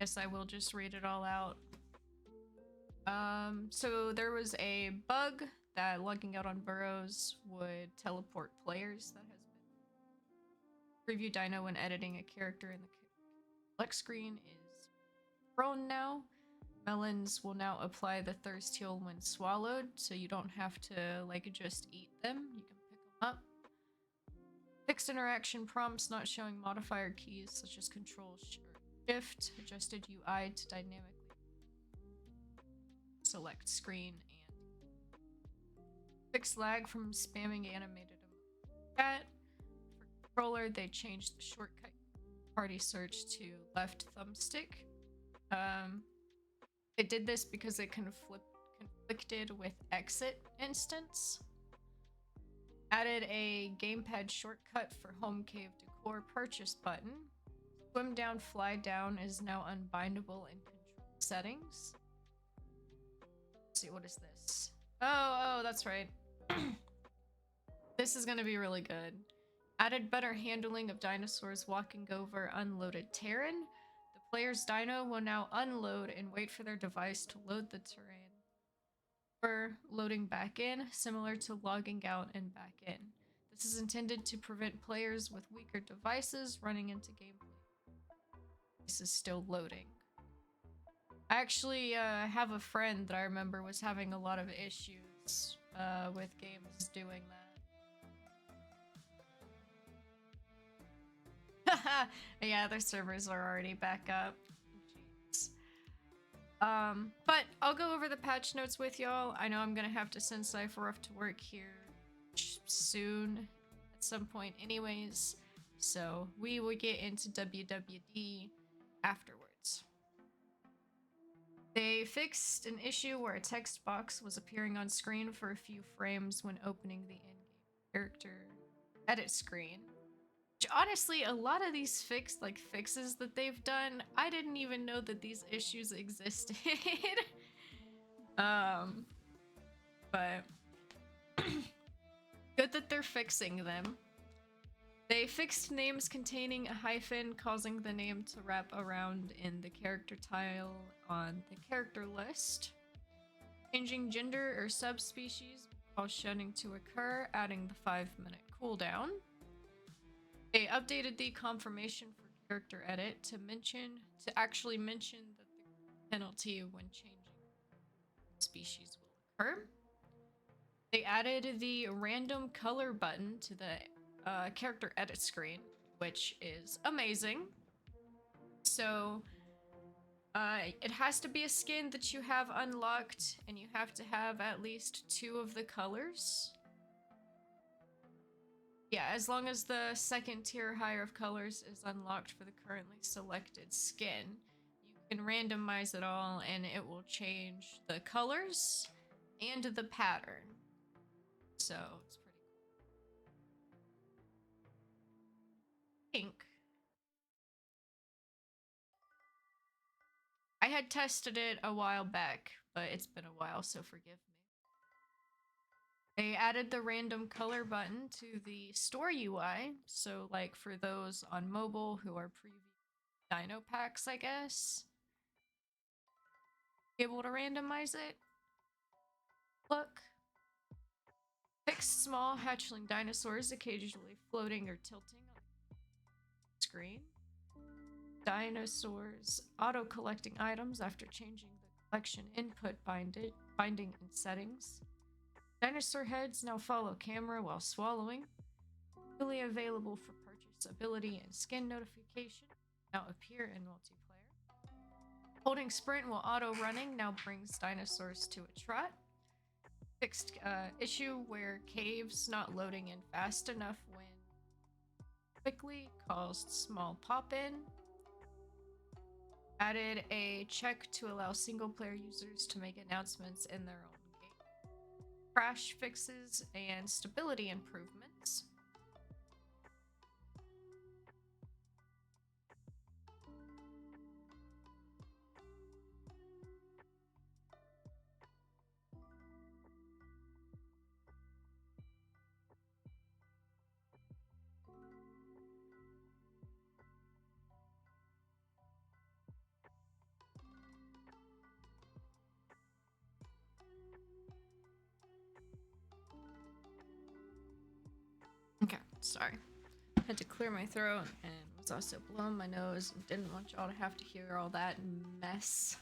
Guess I will just read it all out. So there was a bug that logging out on burrows would teleport players. That has been preview dino when editing a character in the select screen is prone now. Melons will now apply the thirst heal when swallowed, so you don't have to like just eat them. You can pick them up. Fixed interaction prompts not showing modifier keys such as control shift. Adjusted UI to dynamically select screen and fixed lag from spamming animated chat. For controller, they changed the shortcut party search to left thumbstick. It did this because it conflicted with exit instance. Added a gamepad shortcut for home cave decor purchase button. Swim down, fly down is now unbindable in control settings. Let's see, what is this? Oh, that's right. This is gonna be really good. Added better handling of dinosaurs walking over unloaded terrain. The player's dino will now unload and wait for their device to load the terrain. Or loading back in, similar to logging out and back in. This is intended to prevent players with weaker devices running into gameplay. This is still loading. I actually have a friend that I remember was having a lot of issues with games doing that. Yeah, their servers are already back up. Jeez. But I'll go over the patch notes with y'all. I know I'm gonna have to send Cypher off to work here soon at some point anyways. So we will get into WWD afterwards. They fixed an issue where a text box was appearing on screen for a few frames when opening the in-game character edit screen. Which honestly, a lot of these fixes that they've done, I didn't even know that these issues existed. But good that they're fixing them. They fixed names containing a hyphen, causing the name to wrap around in the character tile on the character list. Changing gender or subspecies caused shedding to occur, adding the 5-minute cooldown. They updated the confirmation for character edit to actually mention that the penalty when changing species will occur. They added the random color button to the character edit screen, which is amazing. So it has to be a skin that you have unlocked, and you have to have at least 2 of the colors. Yeah, as long as the second tier higher of colors is unlocked for the currently selected skin, you can randomize it all and it will change the colors and the pattern. So it's pretty cool. Pink. I had tested it a while back, but it's been a while, so forgive me. They added the random color button to the store UI, so like for those on mobile who are preview dino packs, I guess, be able to randomize it. Look. Fixed small hatchling dinosaurs occasionally floating or tilting on the screen. Dinosaurs auto-collecting items after changing the collection input binding and settings. Dinosaur heads now follow camera while swallowing. Fully available for purchase ability and skin notification now appear in multiplayer. Holding sprint while auto-running now brings dinosaurs to a trot. Fixed issue where caves not loading in fast enough when quickly caused small pop-in. Added a check to allow single-player users to make announcements in their own game. Crash fixes and stability improvements. Sorry. Had to clear my throat and was also blowing my nose and didn't want y'all to have to hear all that mess.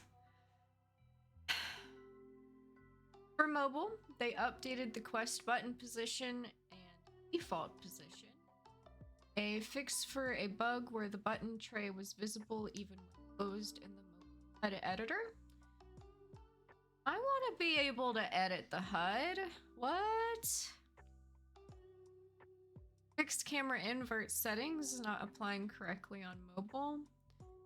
For mobile, they updated the quest button position and default position. A fix for a bug where the button tray was visible even when closed in the HUD editor. I want to be able to edit the HUD. What? Fixed camera invert settings not applying correctly on mobile.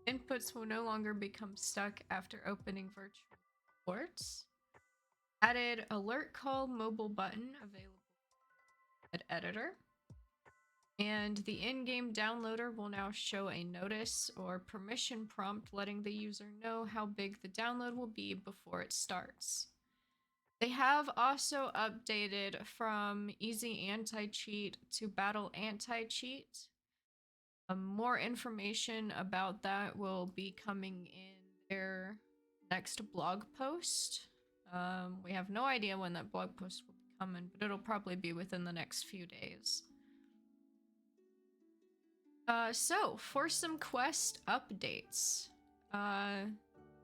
Inputs will no longer become stuck after opening virtual ports. Added alert call mobile button available at editor. And the in-game downloader will now show a notice or permission prompt letting the user know how big the download will be before it starts. They have also updated from easy anti-cheat to battle anti-cheat. More information about that will be coming in their next blog post. We have no idea when that blog post will be coming, but it'll probably be within the next few days. So for some quest updates, I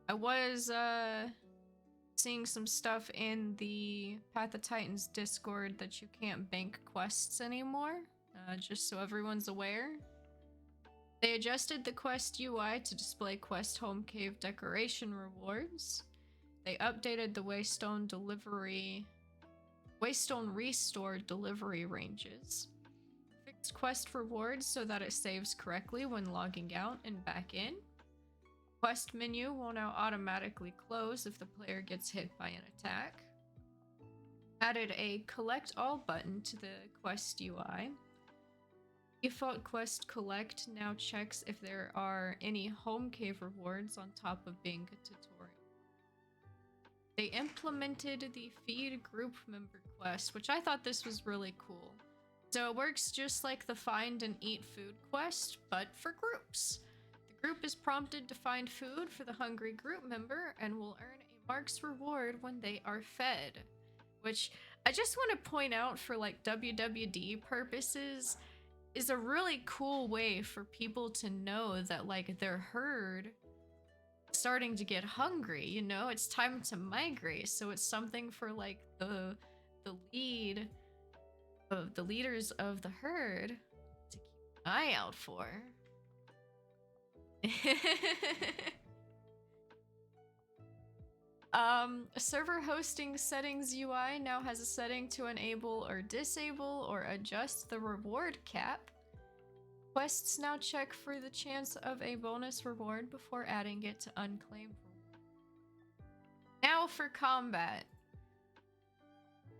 was seeing some stuff in the Path of Titans Discord that you can't bank quests anymore, just so everyone's aware. They adjusted the quest UI to display quest home cave decoration rewards. They updated the Waystone Restore delivery ranges. Fixed quest rewards so that it saves correctly when logging out and back in. Quest menu will now automatically close if the player gets hit by an attack. Added a collect all button to the quest UI. Default quest collect now checks if there are any home cave rewards on top of being a tutorial. They implemented the feed group member quest, which I thought this was really cool. So it works just like the find and eat food quest, but for groups. The group is prompted to find food for the hungry group member and will earn a marks reward when they are fed. Which I just want to point out for like WWD purposes is a really cool way for people to know that like their herd is starting to get hungry, you know, it's time to migrate. So it's something for like the leaders of the herd to keep an eye out for. Server hosting settings UI now has a setting to enable or disable or adjust the reward cap. Quests now check for the chance of a bonus reward before adding it to unclaimed reward. Now for combat.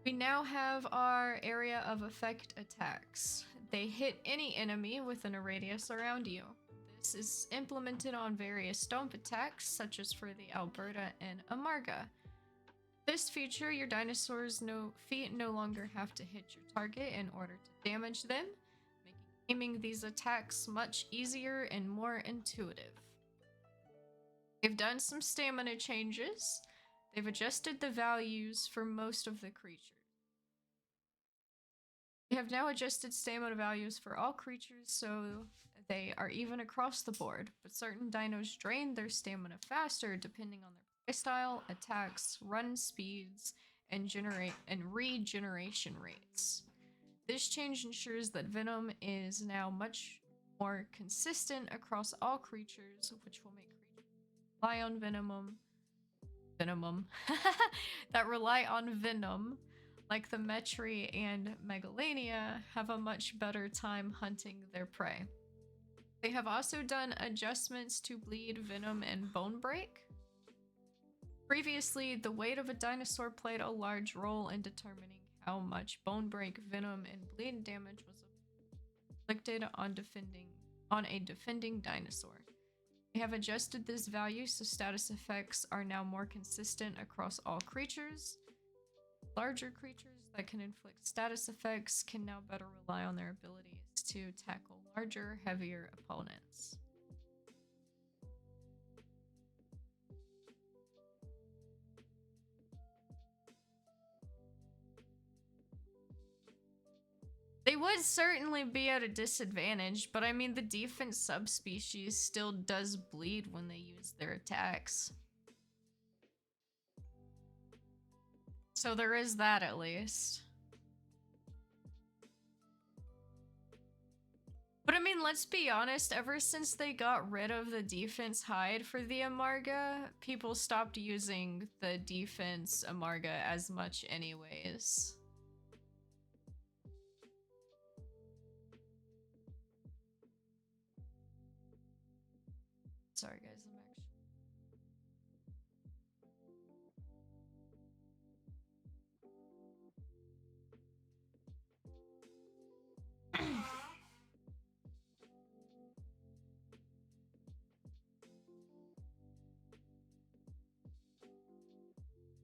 We now have our area of effect attacks. They hit any enemy within a radius around you. This is implemented on various stomp attacks, such as for the Alberta and Amarga. This feature, your dinosaurs' feet no longer have to hit your target in order to damage them, making aiming these attacks much easier and more intuitive. They've done some stamina changes. They've adjusted the values for most of the creatures. They have now adjusted stamina values for all creatures so they are even across the board, but certain dinos drain their stamina faster depending on their playstyle, attacks, run speeds, and regeneration rates. This change ensures that venom is now much more consistent across all creatures, which will make creatures rely on venom that rely on venom, like the Metri and Megalania, have a much better time hunting their prey. They have also done adjustments to bleed, venom, and bone break. Previously, the weight of a dinosaur played a large role in determining how much bone break, venom, and bleed damage was inflicted on a defending dinosaur. They have adjusted this value so status effects are now more consistent across all creatures. Larger creatures that can inflict status effects can now better rely on their abilities to tackle larger, heavier opponents. They would certainly be at a disadvantage, but I mean, the defense subspecies still does bleed when they use their attacks. So there is that at least. But I mean, let's be honest, ever since they got rid of the defense hide for the Amarga, people stopped using the defense Amarga as much anyways. Sorry guys, I'm actually...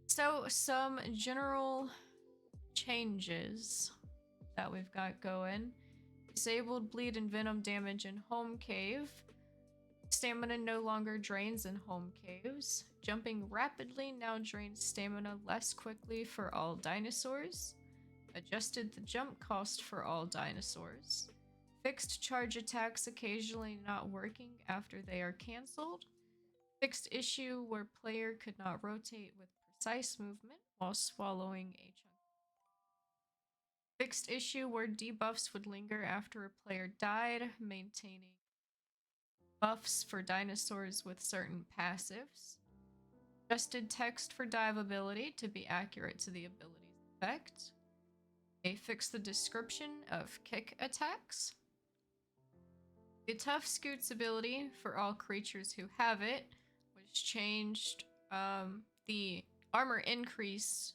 So, some general changes that we've got going. Disabled bleed and venom damage in home cave. Stamina no longer drains in home caves. Jumping rapidly now drains stamina less quickly for all dinosaurs. Adjusted the jump cost for all dinosaurs. Fixed charge attacks occasionally not working after they are cancelled. Fixed issue where player could not rotate with precise movement while swallowing a chunk. Fixed issue where debuffs would linger after a player died, maintaining buffs for dinosaurs with certain passives. Adjusted text for dive ability to be accurate to the ability's effect. They fixed the description of kick attacks. The Tough Scoots ability for all creatures who have it was changed. The armor increase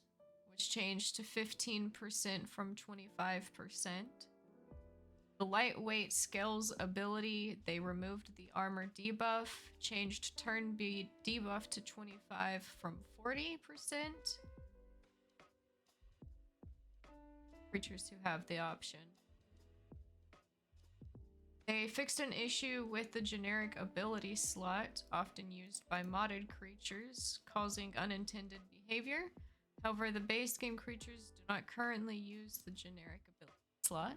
was changed to 15% from 25%. The lightweight scales ability, they removed the armor debuff, changed turn speed debuff to 25 from 40%. Creatures who have the option. They fixed an issue with the generic ability slot, often used by modded creatures, causing unintended behavior. However, the base game creatures do not currently use the generic ability slot.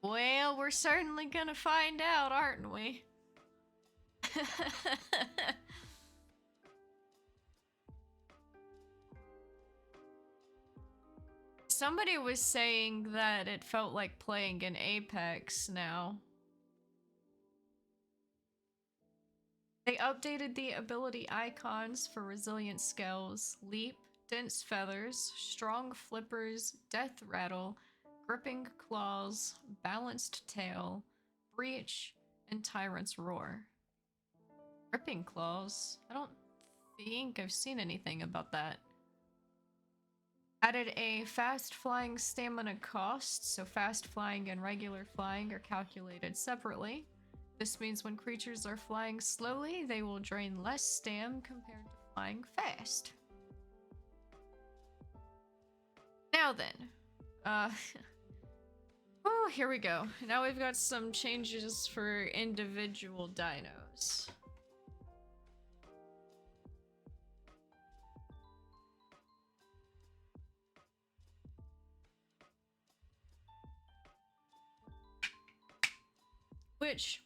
Well, we're certainly gonna find out, aren't we? Somebody was saying that it felt like playing in Apex now. They updated the ability icons for resilient scales, leap, dense feathers, strong flippers, death rattle, gripping claws, balanced tail, breach, and tyrant's roar. Gripping claws? I don't think I've seen anything about that. Added a fast flying stamina cost, so fast flying and regular flying are calculated separately. This means when creatures are flying slowly, they will drain less stam compared to flying fast. Now then, oh, here we go. Now we've got some changes for individual dinos. Which,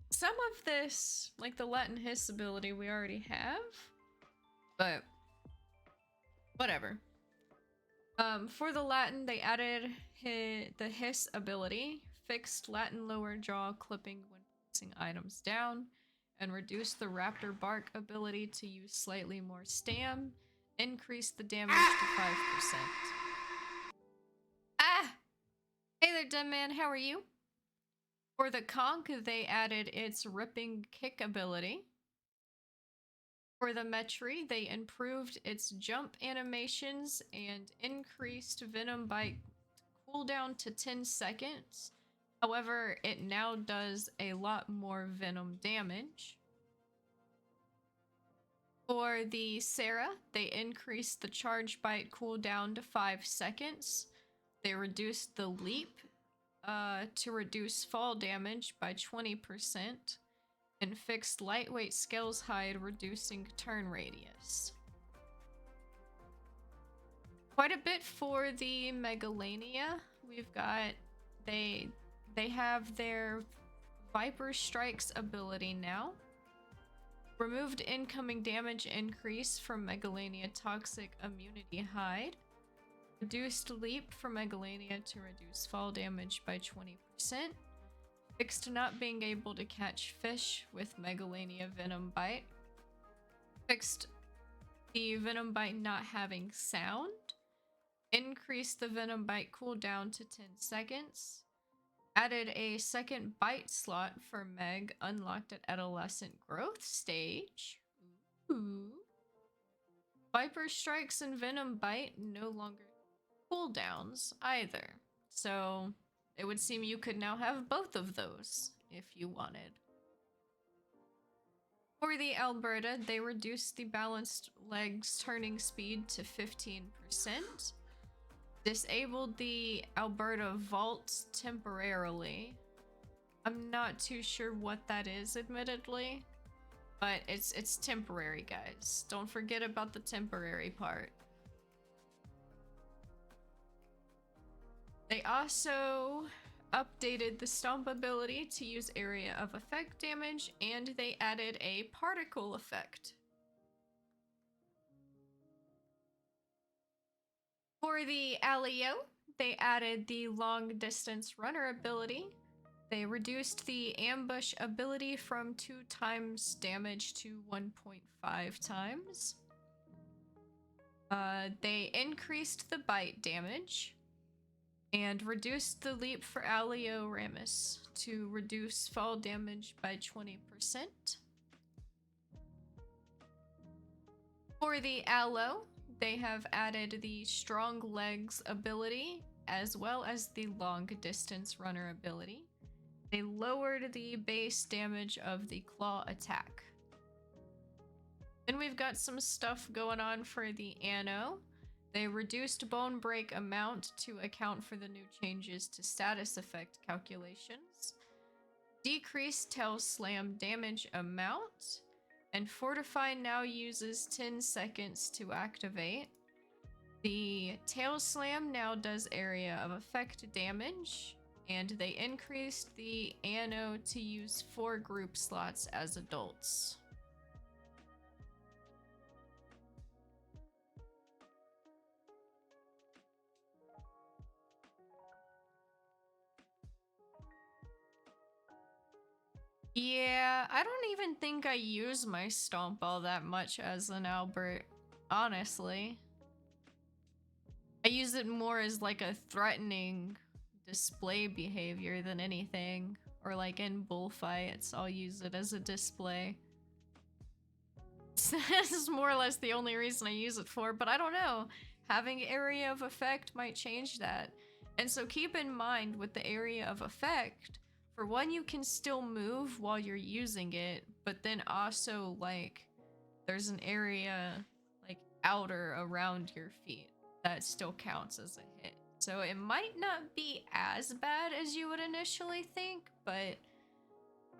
some of this, like the Latin hiss ability, we already have, but whatever. For the Latin, they added the hiss ability, fixed Latin lower jaw clipping when placing items down, and reduced the raptor bark ability to use slightly more stam, increased the damage to 5%. Ah! Hey there, dumb man, how are you? For the conch, they added its ripping kick ability. For the Metri, they improved its jump animations and increased Venom Bite cooldown to 10 seconds. However, it now does a lot more venom damage. For the Sarah, they increased the charge bite cooldown to 5 seconds. They reduced the leap to reduce fall damage by 20%, and fixed lightweight scales hide, reducing turn radius. Quite a bit for the Megalania. We've got they have their Viper Strikes ability now. Removed incoming damage increase from Megalania Toxic Immunity Hide. Reduced leap for Megalania to reduce fall damage by 20%. Fixed not being able to catch fish with Megalania Venom Bite. Fixed the Venom Bite not having sound. Increased the Venom Bite cooldown to 10 seconds. Added a second bite slot for Meg, unlocked at Adolescent Growth Stage. Ooh. Viper Strikes and Venom Bite no longer cooldowns either. So it would seem you could now have both of those if you wanted. For the Alberta, they reduced the balanced legs turning speed to 15%. Disabled the Alberta Vault temporarily. I'm not too sure what that is, admittedly. But it's temporary, guys. Don't forget about the temporary part. They also updated the Stomp ability to use area of effect damage, and they added a particle effect. For the Alio, they added the long distance runner ability. They reduced the ambush ability from 2 times damage to 1.5 times. They increased the bite damage and reduced the leap for Alio Ramus to reduce fall damage by 20%. For the Aloe, they have added the strong legs ability as well as the long distance runner ability. They lowered the base damage of the claw attack. Then we've got some stuff going on for the Anno. They reduced bone break amount to account for the new changes to status effect calculations. Decreased tail slam damage amount. And Fortify now uses 10 seconds to activate. The tail slam now does area of effect damage. And they increased the Anno to use 4 group slots as adults. Yeah, I don't even think I use my Stomp all that much as an Albert, honestly. I use it more as like a threatening display behavior than anything. Or like in bullfights, I'll use it as a display. This is more or less the only reason I use it for, but I don't know. Having area of effect might change that. And so keep in mind with the area of effect, for one, you can still move while you're using it, but then also, like, there's an area, like, outer around your feet that still counts as a hit. So it might not be as bad as you would initially think, but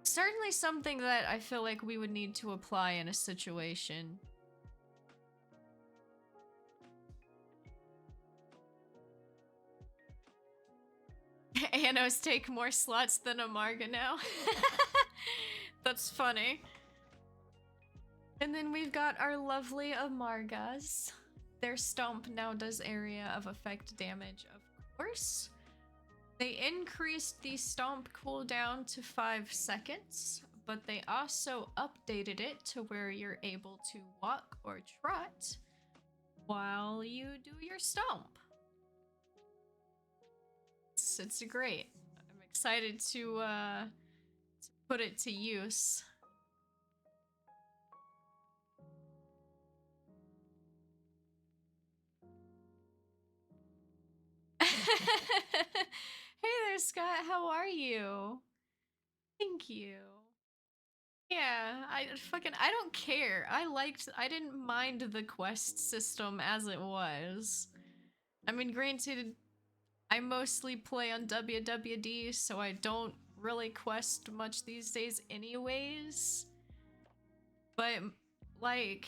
certainly something that I feel like we would need to apply in a situation. Anos take more slots than Amarga now. That's funny. And then we've got our lovely Amargas. Their Stomp now does area of effect damage, of course. They increased the Stomp cooldown to 5 seconds, but they also updated it to where you're able to walk or trot while you do your Stomp. It's great. I'm excited to put it to use. Hey there, Scott. How are you? Thank you. Yeah, I don't care. I didn't mind the quest system as it was. I mean, granted, I mostly play on WWD, so I don't really quest much these days anyways. But, like,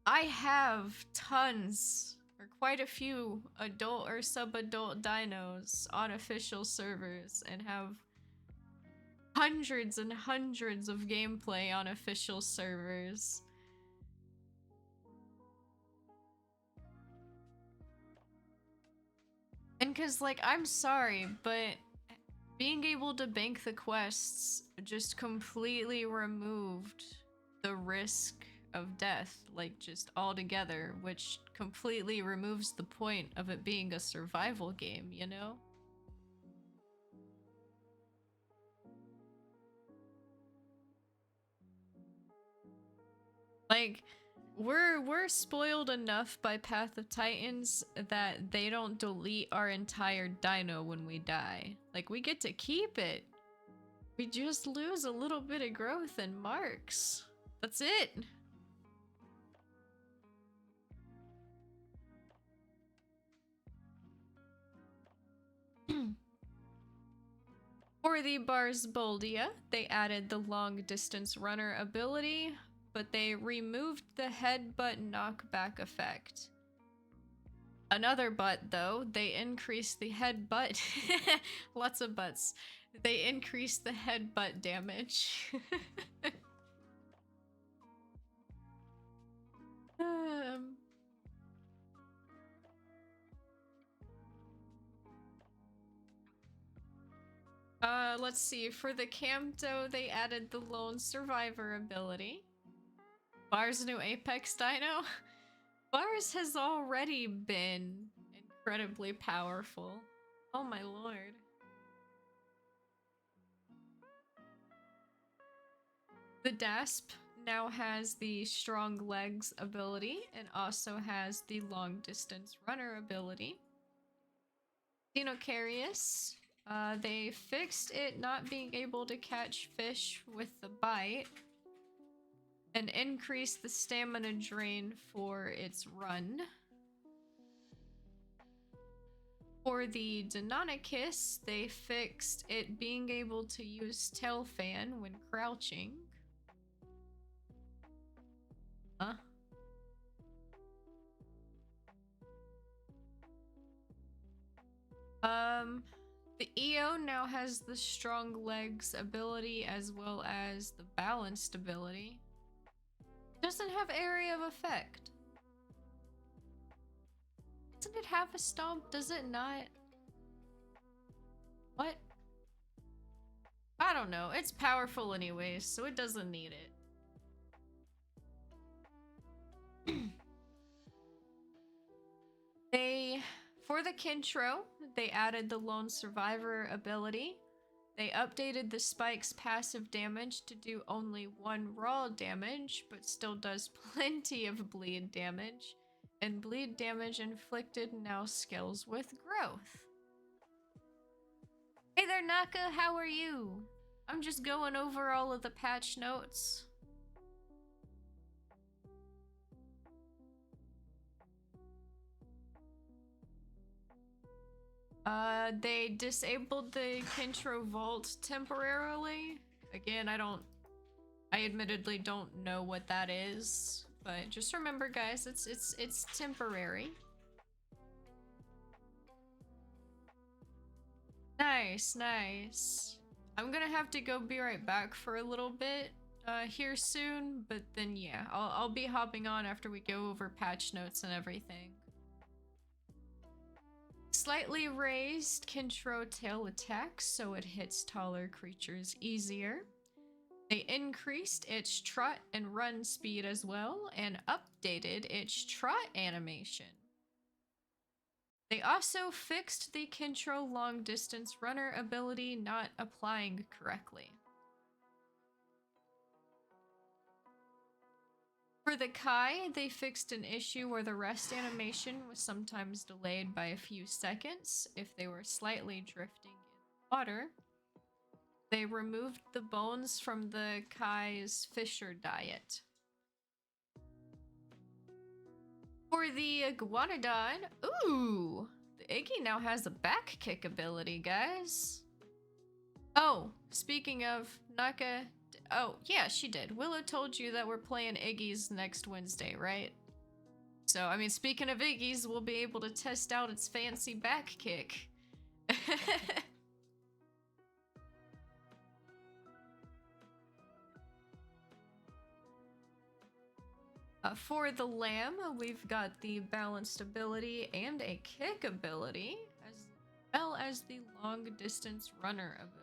I have tons, or quite a few, adult or sub-adult dinos on official servers and have hundreds and hundreds of gameplay on official servers. And cause like, I'm sorry, but being able to bank the quests just completely removed the risk of death, like just altogether, which completely removes the point of it being a survival game, you know? Like, we're spoiled enough by Path of Titans that they don't delete our entire dino when we die. Like, we get to keep it. We just lose a little bit of growth and marks. That's it. For the Barsboldia, they added the long distance runner ability, but they removed the headbutt knockback effect. Another butt, though, they increased the headbutt. Lots of butts. They increased the headbutt damage. Let's see. For the Campto, they added the Lone Survivor ability. Bars' new Apex Dino? Bars has already been incredibly powerful. Oh my lord. The Dasp now has the Strong Legs ability and also has the Long Distance Runner ability. Dinocarius, they fixed it not being able to catch fish with the bite and increased the stamina drain for its run. For the Deinonychus, they fixed it being able to use Tail Fan when crouching. Huh? The EO now has the Strong Legs ability as well as the Balanced ability. Doesn't have area of effect. Doesn't it have a stomp? Does it not? What? I don't know. It's powerful anyways, so it doesn't need it. For the Kintro, they added the Lone Survivor ability. They updated the Spike's passive damage to do only 1 raw damage, but still does plenty of bleed damage. And bleed damage inflicted now scales with growth. Hey there, Naka, how are you? I'm just going over all of the patch notes. They disabled the Kintro Vault temporarily. Again, I admittedly don't know what that is, but just remember, guys, it's temporary. Nice, nice. I'm gonna have to go be right back for a little bit here soon, but then yeah, I'll be hopping on after we go over patch notes and everything. Slightly raised Kintro tail attack, so it hits taller creatures easier. They increased its trot and run speed as well, and updated its trot animation. They also fixed the Kintro long distance runner ability not applying correctly. For the Kai, they fixed an issue where the rest animation was sometimes delayed by a few seconds if they were slightly drifting in water. They removed the bones from the Kai's Fisher diet. For the Iguanodon, ooh! The Iggy now has a back kick ability, guys. Oh, speaking of Naka. Oh, yeah, she did. Willow told you that we're playing Iggy's next Wednesday, right? So, I mean, speaking of Iggy's, we'll be able to test out its fancy back kick. For the lamb, we've got the balanced ability and a kick ability, as well as the long distance runner ability.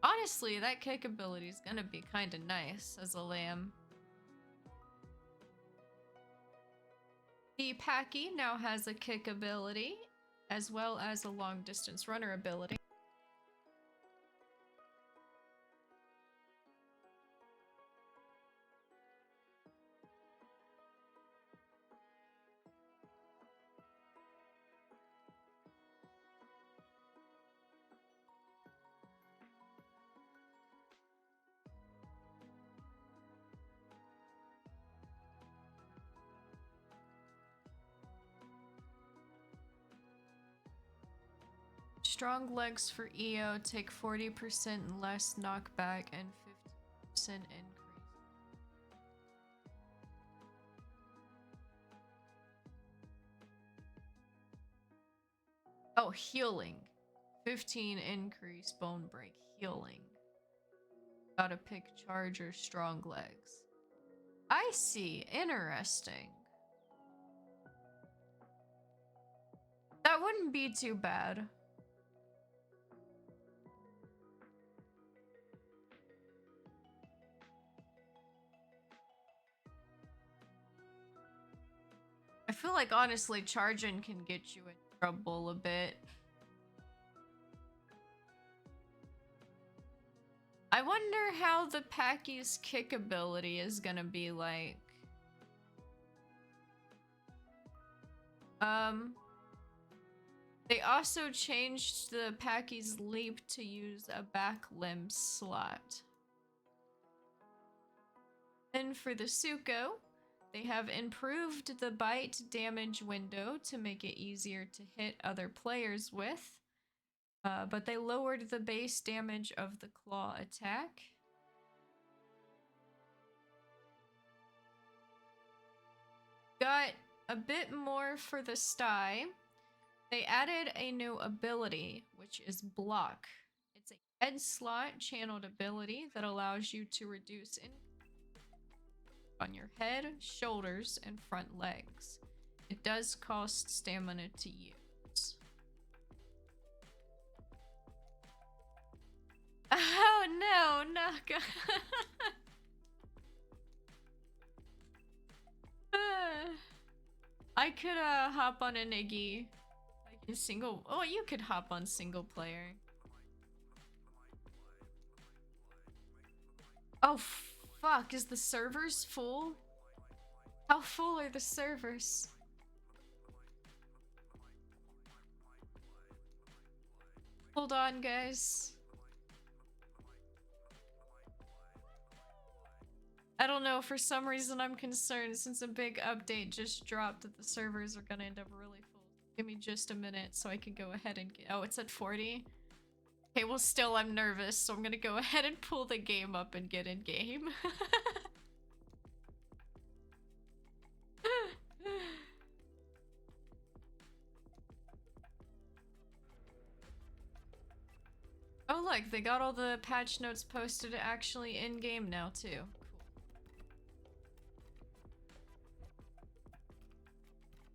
Honestly, that kick ability is gonna be kind of nice as a lamb. The Packy now has a kick ability, as well as a long distance runner ability. Strong legs for EO take 40% less knockback and 50% increase. Oh, healing. 15 increase bone break healing. Gotta pick charge or strong legs. I see. Interesting. That wouldn't be too bad. I feel like honestly charging can get you in trouble a bit. I wonder how the Packy's kick ability is gonna be like. They also changed the Packy's leap to use a back limb slot. And for the Suko, they have improved the bite damage window to make it easier to hit other players with. But they lowered the base damage of the claw attack. Got a bit more for the Sty. They added a new ability, which is Block. It's a head slot channeled ability that allows you to reduce on your head, shoulders, and front legs. It does cost stamina to use. Oh no, Naka! I could hop on an Iggy. Like in single. Oh, you could hop on single player. Oh fuck, is the servers full? How full are the servers? Hold on, guys. I don't know, for some reason I'm concerned since a big update just dropped that the servers are gonna end up really full. Give me just a minute so I can go ahead and get— oh, it's at 40? Okay, well still I'm nervous, so I'm gonna go ahead and pull the game up and get in game. Oh look, they got all the patch notes posted actually in game now too.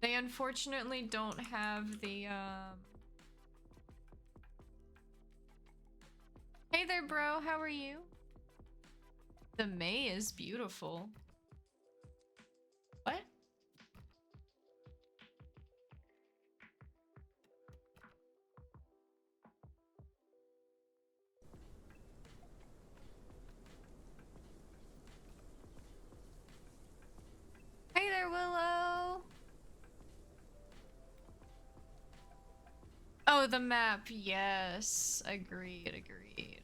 They unfortunately don't have the, Hey there, bro. How are you? The May is beautiful. What? Hey there, Willow. Oh, the map. Yes. Agreed, agreed.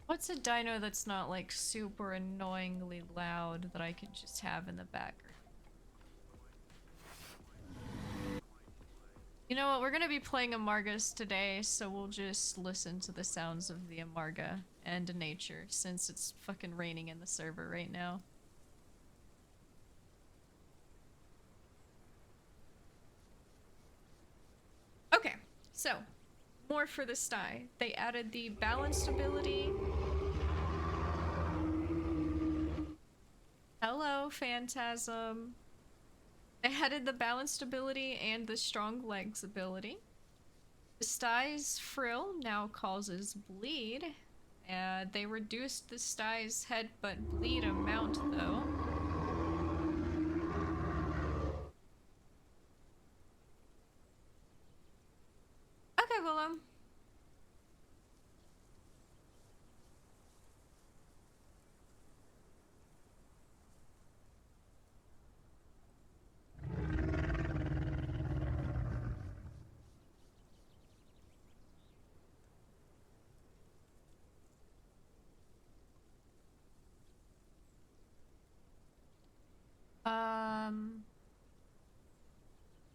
What's a dino that's not like super annoyingly loud that I could just have in the background? You know what? We're gonna be playing Amargas today, so we'll just listen to the sounds of the Amarga and nature, since it's fucking raining in the server right now. Okay, so more for the sty. They added the balanced ability. Hello, Phantasm. They added the balanced ability and the strong legs ability. The sty's frill now causes bleed. They reduced the sty's headbutt bleed amount though. Okay, Willem.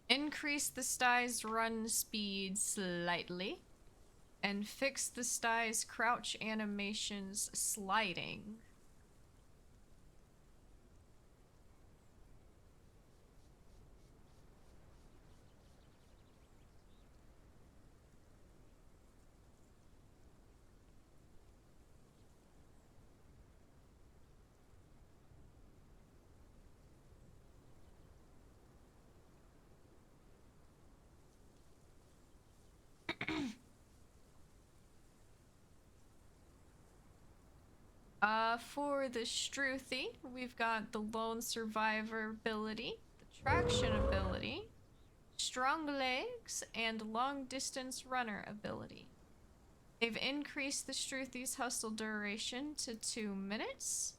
Increase the sty's run speed slightly. And fix the sty's crouch animations sliding. For the Struthy, we've got the Lone Survivor ability, the Traction ability, Strong Legs, and Long Distance Runner ability. They've increased the Struthy's hustle duration to 2 minutes.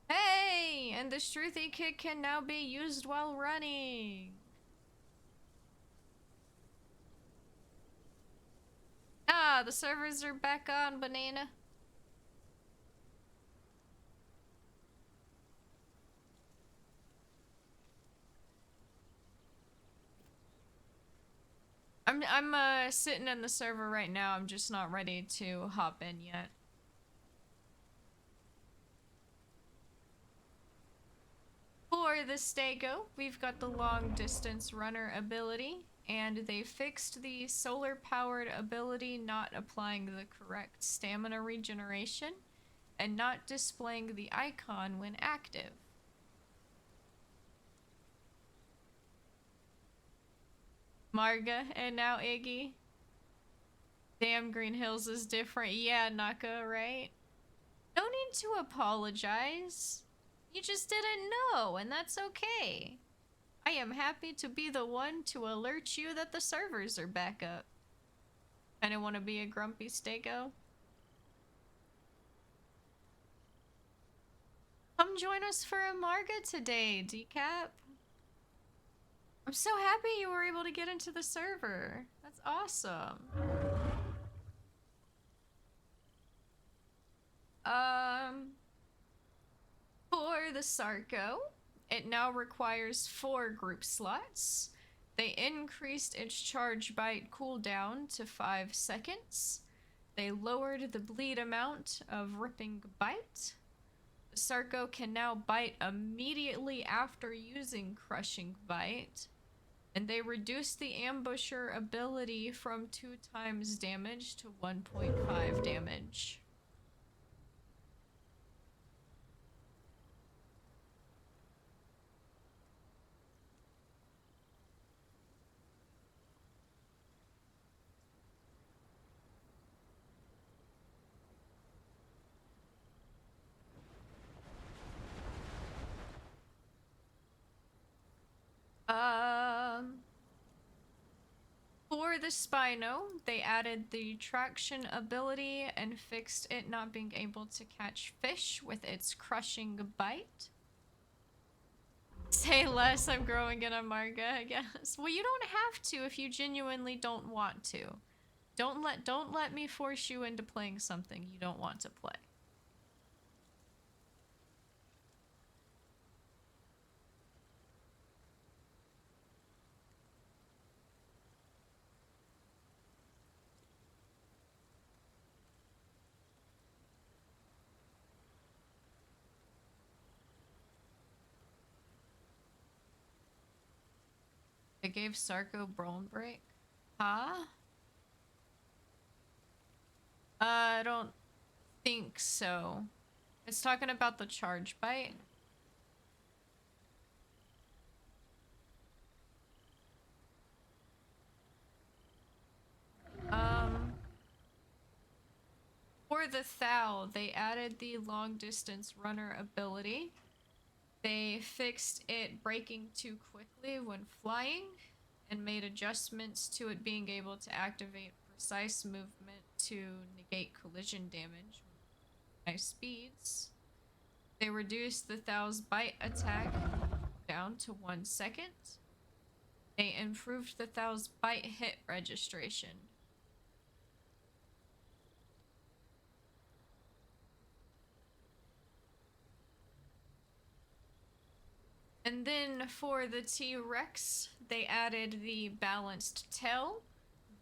Hey! And the Struthy kick can now be used while running. Ah, the servers are back on, Banana. I'm sitting in the server right now. I'm just not ready to hop in yet. For the Stego, we've got the long distance runner ability, and they fixed the solar powered ability not applying the correct stamina regeneration and not displaying the icon when active. Marga and now Iggy. Damn, Green Hills is different. Yeah, Naka, right? No need to apologize. You just didn't know, and that's okay. I am happy to be the one to alert you that the servers are back up. I don't want to be a grumpy Stego. Come join us for Amarga today, Decap. I'm so happy you were able to get into the server. That's awesome. For the Sarco, it now requires 4 group slots. They increased its charge bite cooldown to 5 seconds. They lowered the bleed amount of ripping bite. The Sarco can now bite immediately after using crushing bite. And they reduced the ambusher ability from 2 times damage to 1.5 damage. For the Spino, they added the traction ability and fixed it not being able to catch fish with its crushing bite. Say less, I'm growing in Amarga, I guess. Well, you don't have to if you genuinely don't want to. Don't let me force you into playing something you don't want to play. They gave Sarko Braun break. Huh? I don't think so. It's talking about the charge bite. For the Thou, they added the long distance runner ability. They fixed it breaking too quickly when flying and made adjustments to it being able to activate precise movement to negate collision damage with high speeds. They reduced the Thou's bite attack down to 1 second. They improved the Thou's bite hit registration. And then for the T-Rex, they added the balanced tail,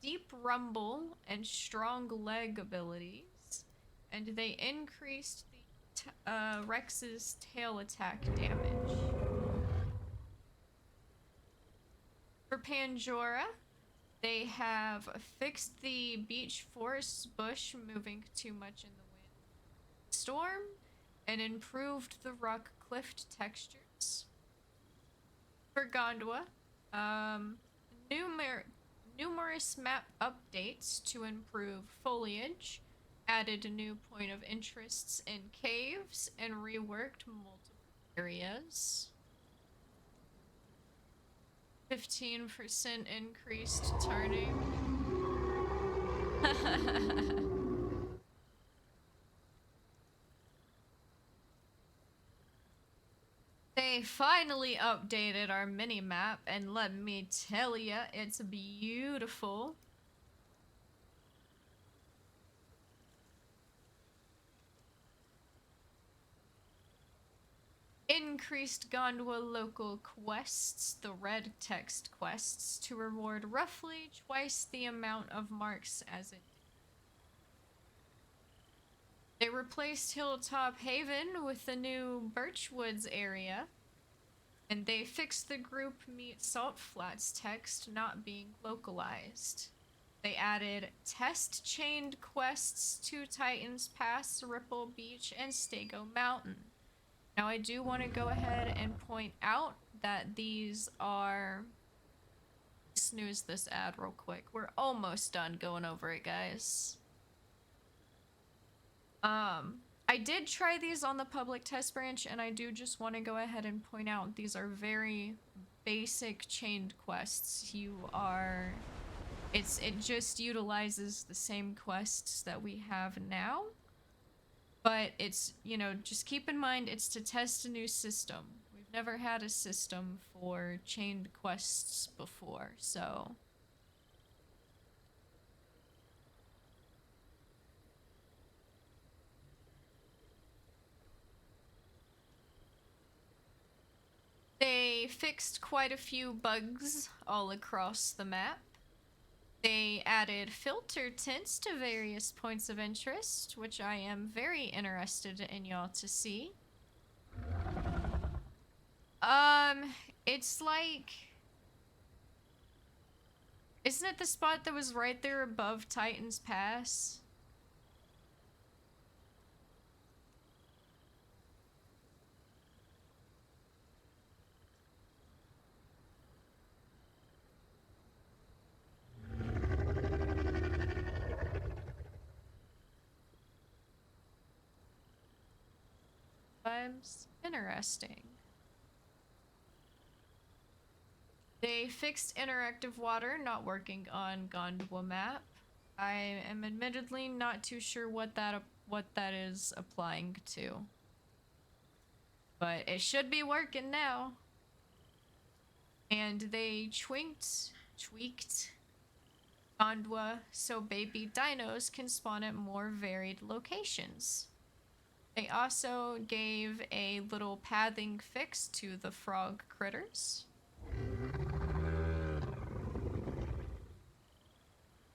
deep rumble, and strong leg abilities. And they increased the Rex's tail attack damage. For Pandora, they have fixed the beech forest bush moving too much in the wind storm and improved the rock cliff textures. For Gondwa, numerous map updates to improve foliage, added a new point of interests in caves, and reworked multiple areas. 15% increased turning. They finally updated our mini-map, and let me tell ya, it's beautiful. Increased Gondwa local quests, the red text quests, to reward roughly twice the amount of marks as it did. They replaced Hilltop Haven with the new Birchwoods area, and they fixed the group meet Salt Flats text not being localized. They added test chained quests to Titans Pass, Ripple Beach, and Stego Mountain. Now I do want to go ahead and point out that these are... Snooze this ad real quick. We're almost done going over it, guys. I did try these on the public test branch, and I do just want to go ahead and point out these are very basic chained quests. It just utilizes the same quests that we have now. But it's, you know, just keep in mind it's to test a new system. We've never had a system for chained quests before, so... They fixed quite a few bugs all across the map. They added filter tints to various points of interest, which I am very interested in y'all to see. It's like... Isn't it the spot that was right there above Titans Pass? Vibes? Interesting. They fixed interactive water not working on Gondwa map. I am admittedly not too sure what that is applying to. But it should be working now. And they tweaked Gondwa so baby dinos can spawn at more varied locations. They also gave a little pathing fix to the frog critters.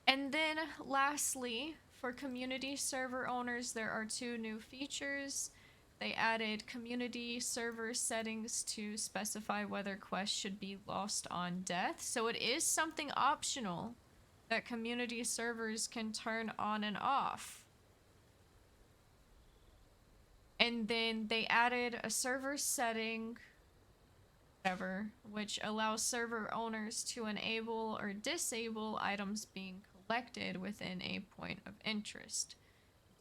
And then lastly, for community server owners, there are 2 new features. they added community server settings to specify whether quests should be lost on death. So it is something optional that community servers can turn on and off. And then they added a server setting, whatever, which allows server owners to enable or disable items being collected within a point of interest.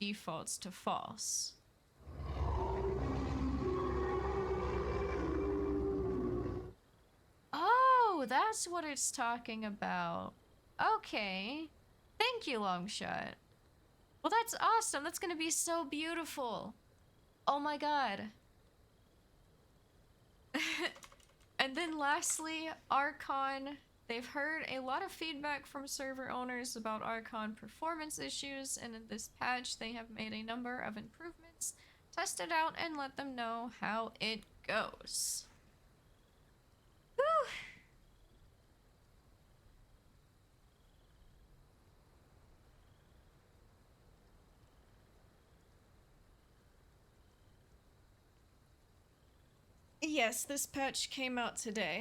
Defaults to false. Oh, that's what it's talking about. Okay. Thank you, Longshot. Well, that's awesome. That's gonna be so beautiful. Oh my god. And then lastly, Archon. They've heard a lot of feedback from server owners about Archon performance issues, and in this patch, they have made a number of improvements, tested out, and let them know how it goes. Whew. Yes, this patch came out today.